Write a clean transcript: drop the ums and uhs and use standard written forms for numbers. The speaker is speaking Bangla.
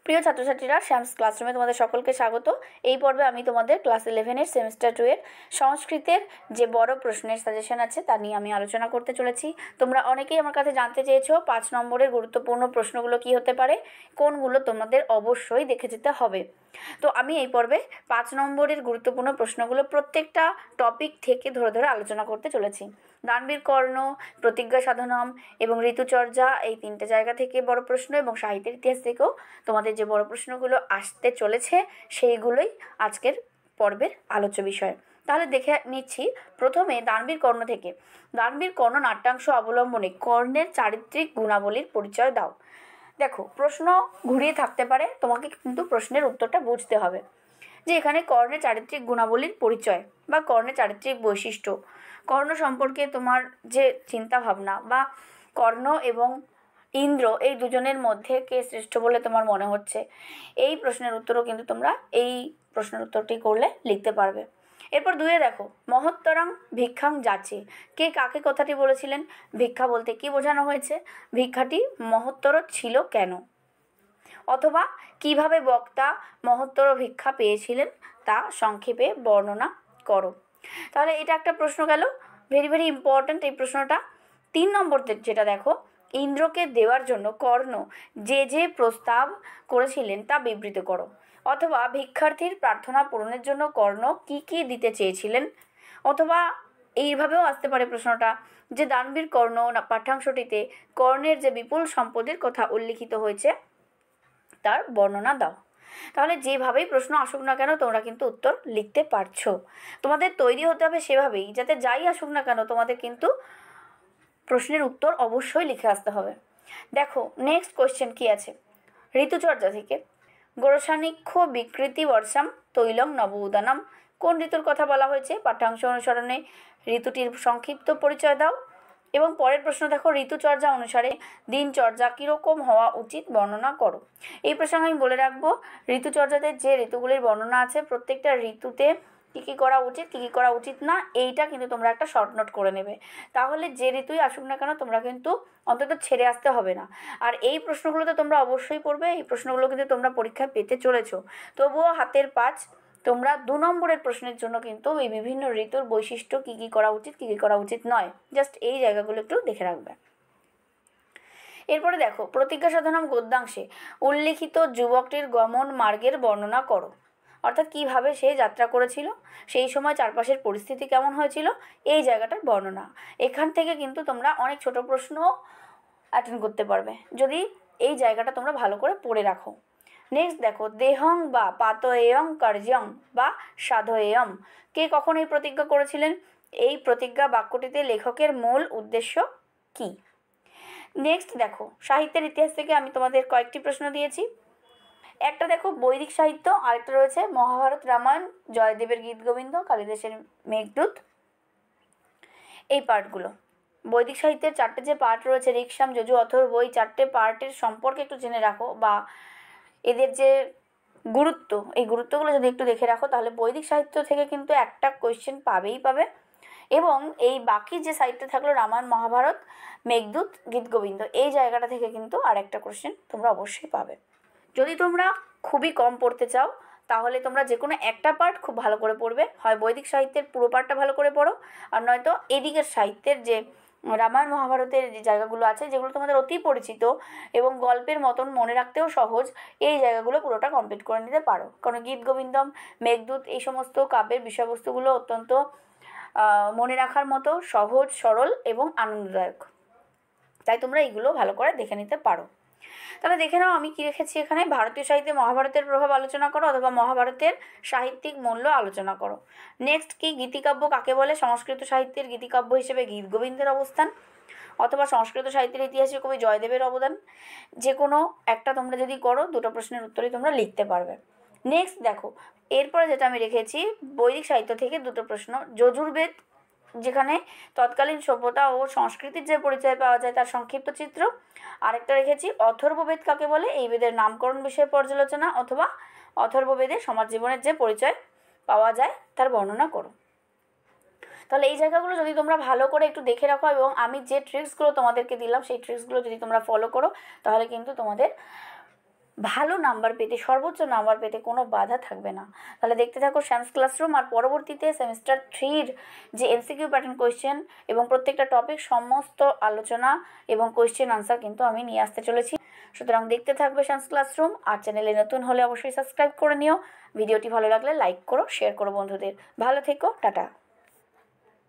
প্রিয় ছাত্রছাত্রীরা, শ্যামস ক্লাসরুমে তোমাদের সকলকে স্বাগত। এই পর্বে আমি তোমাদের ক্লাস 11-এর সেমিস্টার 2 এর সংস্কৃতের যে বড় প্রশ্নের সাজেশন আছে তা নিয়ে আমি আলোচনা করতে চলেছি। তোমরা অনেকেই আমার কাছে জানতে চেয়েছো 5 নম্বরের গুরুত্বপূর্ণ প্রশ্নগুলো কি হতে পারে, কোনগুলো তোমাদের অবশ্যই দেখে যেতে হবে। তো আমি এই পর্বে 5 নম্বরের গুরুত্বপূর্ণ প্রশ্নগুলো প্রত্যেকটা টপিক থেকে ধরে ধরে আলোচনা করতে চলেছি। দানবীর কর্ণ, প্রতিজ্ঞা সাধনম এবং ঋতুচর্যা, এই 3টে জায়গা থেকে বড় প্রশ্ন এবং সাহিত্যের ইতিহাস থেকেও তোমাদের যে বড় প্রশ্নগুলো আসতে চলেছে সেইগুলোই আজকের পর্বের আলোচ্য বিষয়। তাহলে দেখে নিচ্ছি প্রথমে দানবীর কর্ণ থেকে। দানবীর কর্ণ নাট্যাংশ অবলম্বনে কর্ণের চারিত্রিক গুণাবলীর পরিচয় দাও। দেখো, প্রশ্ন ঘুরিয়ে থাকতে পারে, তোমাকে কিন্তু প্রশ্নের উত্তরটা বুঝতে হবে যে এখানে কর্ণের চারিত্রিক গুণাবলীর পরিচয় বা কর্ণের চারিত্রিক বৈশিষ্ট্য, কর্ণ সম্পর্কে তোমার যে চিন্তাভাবনা বা কর্ণ এবং ইন্দ্র এই দুজনের মধ্যে কে শ্রেষ্ঠ বলে তোমার মনে হচ্ছে, এই প্রশ্নের উত্তরও কিন্তু তোমরা এই প্রশ্নের উত্তরটি করলে লিখতে পারবে। এরপর 2 দেখো, মহত্তরাং ভিক্ষাং যাচে, কে কাকে কথাটি বলেছিলেন, ভিক্ষা বলতে কি বোঝানো হয়েছে, ভিক্ষাটি মহত্তর ছিল কেন, অথবা কিভাবে বক্তা মহত্তর ভিক্ষা পেয়েছিলেন তা সংক্ষেপে বর্ণনা করো। তাহলে এটা একটা প্রশ্ন গেল, ভেরি ভেরি ইম্পর্ট্যান্ট এই প্রশ্নটা। 3 নম্বর যেটা দেখো, ইন্দ্রকে দেওয়ার জন্য কর্ণ যে যে প্রস্তাব করেছিলেন তা বিবৃত করো, অথবা ভিক্ষার্থীর প্রার্থনা পূরণের জন্য কর্ণ কি কি দিতে চেয়েছিলেন, অথবা এইভাবেও আসতে পারে প্রশ্নটা যে দানবীর কর্ণ পাঠ্যাংশটিতে কর্ণের যে বিপুল সম্পদের কথা উল্লিখিত হয়েছে তার বর্ণনা দাও। তাহলে যেভাবেই প্রশ্ন আসুক না কেন তোমরা কিন্তু উত্তর লিখতে পারছো। তোমাদের তৈরি হতে হবে সেভাবেই, যাতে যাই আসুক না কেন তোমাদের কিন্তু প্রশ্নের উত্তর অবশ্যই লিখে আসতে হবে। দেখো নেক্সট কোয়েশ্চেন কি আছে, ঋতুচর্যা থেকে। গোরসানিক্ষ বিকৃতি বর্ষাম তৈলং নব উদানাম, কোন ঋতুর কথা বলা হয়েছে, পাঠ্যাংশ অনুসরণে ঋতুটির সংক্ষিপ্ত পরিচয় দাও। এবং পরের প্রশ্ন দেখো, ঋতুচর্যা অনুসারে দিনচর্যা কীরকম হওয়া উচিত বর্ণনা করো। এই প্রসঙ্গে আমি বলে রাখবো, ঋতুচর্যাতে যে ঋতুগুলির বর্ণনা আছে প্রত্যেকটা ঋতুতে কী কী করা উচিত কী কী করা উচিত না, এইটা কিন্তু তোমরা একটা শর্ট নোট করে নেবে। তাহলে যে ঋতুই আসুক না কেন তোমরা কিন্তু অন্তত ছেড়ে আসতে হবে না। আর এই প্রশ্নগুলো তো তোমরা অবশ্যই পড়বে, এই প্রশ্নগুলো কিন্তু তোমরা পরীক্ষায় পেতে চলেছো। তবুও হাতের 5 তোমরা 2 নম্বরের প্রশ্নের জন্য কিন্তু এই বিভিন্ন ঋতুর বৈশিষ্ট্য কী কী করা উচিত কী কী করা উচিত নয়, জাস্ট এই জায়গাগুলো একটু দেখে রাখবে। এরপরে দেখো, প্রতিজ্ঞা সাধনম গদ্যাংশে উল্লিখিত যুবকটির গমন মার্গের বর্ণনা করো, অর্থাৎ কীভাবে সে যাত্রা করেছিল, সেই সময় চারপাশের পরিস্থিতি কেমন হয়েছিল, এই জায়গাটার বর্ণনা। এখান থেকে কিন্তু তোমরা অনেক ছোট প্রশ্ন অ্যাটেন্ড করতে পারবে যদি এই জায়গাটা তোমরা ভালো করে পড়ে রাখো। নেক্সট দেখো, দেহং বা পাতয়েয়ং কার্যং বা সাধয়েয়ম, কে কখন এই প্রতিজ্ঞা করেছিলেন, এই প্রতিজ্ঞা বাক্যটিতে লেখকের মূল উদ্দেশ্য কী। নেক্সট দেখো, সাহিত্যের ইতিহাস থেকে আমি তোমাদের কয়েকটি প্রশ্ন দিয়েছি। একটা দেখো বৈদিক সাহিত্য, আরেকটা রয়েছে মহাভারত, রামায়ণ, জয়দেবের গীতগোবিন্দ, কালিদাসের মেঘদূত, এই পার্টগুলো। বৈদিক সাহিত্যের 4টে যে পার্ট রয়েছে ঋক্সাম, যজু, অথর্ব, এই 4টে পার্টের সম্পর্কে একটু জেনে রাখো বা এদের যে গুরুত্ব, এই গুরুত্বগুলো যদি একটু দেখে রাখো তাহলে বৈদিক সাহিত্য থেকে কিন্তু একটা কোয়েশ্চেন পাবেই পাবে। এবং এই বাকি যে সাহিত্য থাকলো রামায়ণ, মহাভারত, মেঘদূত, গীতগোবিন্দ, এই জায়গাটা থেকে কিন্তু আরেকটা কোয়েশ্চেন তোমরা অবশ্যই পাবে। যদি তোমরা খুবই কম পড়তে চাও তাহলে তোমরা যে কোনো একটা পার্ট খুব ভালো করে পড়বে, হয় বৈদিক সাহিত্যের পুরো পার্টটা ভালো করে পড়ো, আর নয়তো এদিকের সাহিত্যের যে রামায়ণ মহাভারতের যে জায়গাগুলো আছে যেগুলো তোমাদের অতি পরিচিত এবং গল্পের মতন মনে রাখতেও সহজ, এই জায়গাগুলো পুরোটা কমপ্লিট করে নিতে পারো। কারণ গীতগোবিন্দম, মেঘদূত, এই সমস্ত কাব্যের বিষয়বস্তুগুলো অত্যন্ত মনে রাখার মতো সহজ, সরল এবং আনন্দদায়ক, তাই তোমরা এইগুলো ভালো করে দেখে নিতে পারো। তাহলে দেখে নাও আমি কী রেখেছি এখানে, ভারতীয় সাহিত্যে মহাভারতের প্রভাব আলোচনা করো অথবা মহাভারতের সাহিত্যিক মূল্য আলোচনা করো। নেক্সট কি, গীতিকাব্য কাকে বলে, সংস্কৃত সাহিত্যের গীতিকাব্য হিসেবে গীতগোবিন্দের অবস্থান, অথবা সংস্কৃত সাহিত্যের ইতিহাসে কবি জয়দেবের অবদান, যে কোনো একটা তোমরা যদি করো 2টো প্রশ্নের উত্তরই তোমরা লিখতে পারবে। নেক্সট দেখো, এরপরে যেটা আমি রেখেছি বৈদিক সাহিত্য থেকে 2টো প্রশ্ন, যজুর্বেদ যেখানে তৎকালীন সভ্যতা ও সংস্কৃতির যে পরিচয় পাওয়া যায় তার সংক্ষিপ্ত চিত্র, আরেকটা রেখেছি অথর্ববেদ কাকে বলে, এই বেদের নামকরণ বিষয়ে পর্যালোচনা, অথবা অথর্ববেদে সমাজ জীবনের যে পরিচয় পাওয়া যায় তার বর্ণনা করো। তাহলে এই জায়গাগুলো যদি তোমরা ভালো করে একটু দেখে রাখো এবং আমি যে ট্রিক্সগুলো তোমাদেরকে দিলাম সেই ট্রিক্সগুলো যদি তোমরা ফলো করো তাহলে কিন্তু তোমাদের ভালো নাম্বার পেতে, সর্বোচ্চ নাম্বার পেতে কোনো বাধা থাকবে না। তাহলে দেখতে থাকো শ্যামস ক্লাসরুম। আর পরবর্তীতে সেমিস্টার 3-র যে এমসিকিউ প্যাটার্ন কোয়েশ্চেন এবং প্রত্যেকটা টপিক সমস্ত আলোচনা এবং কোয়েশ্চেন আনসার কিন্তু আমি নিয়ে আসতে চলেছি। সুতরাং দেখতে থাকবে শ্যামস ক্লাসরুম। আর চ্যানেলে নতুন হলে অবশ্যই সাবস্ক্রাইব করে নিও। ভিডিওটি ভালো লাগলে লাইক করো, শেয়ার করো বন্ধুদের। ভালো থেকো, টাটা।